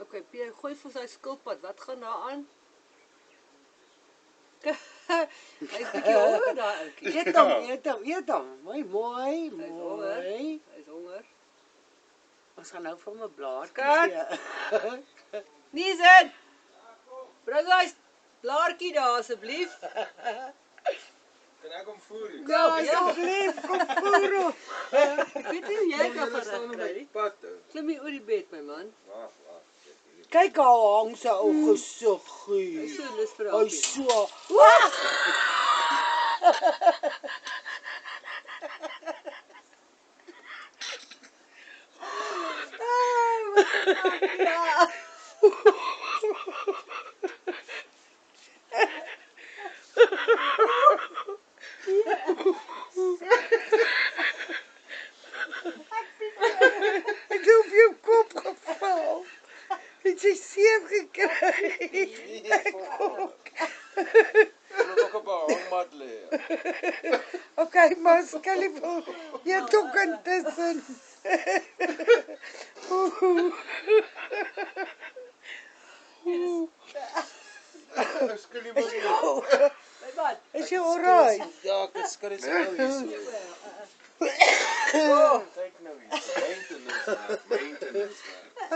Okay, Pierre, gooi vir sy skilpad. Wat gaan daar aan? Hy's bietjie honger daar, ouetjie. Eet hom. Mooi. Hy's honger. Ons gaan nou vir my blaartjie Skat. gee. Niezen! Bring hy blaartjie daar asseblief. Kan ek hom voer? Ja, asseblief, kom voer hom. Ek weet nie hoe jy kan verstaan met die Pad. klim hier oor die bed, my man. Wag. Kyk al hang sy ou gesig. Hy's so lus vir Hy haar. so. Ek het op jou kop geval. Het jy seer gekry? Ek wil ook op 'n hangmat lê. Okay, maar skelly wil jy toch intussen. Skil nie mos nie. My man. Is jy alright? Ja, ek skil dit nou hier so. Kyk nou hier. Maintenance.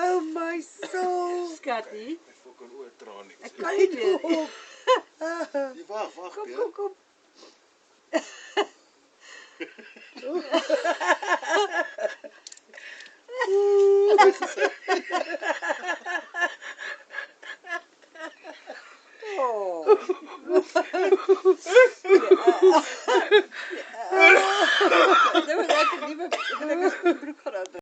Oh my soul. Skattie. Ek voel kan oor traan nie. Ek kan nie meer. Wag, Kom.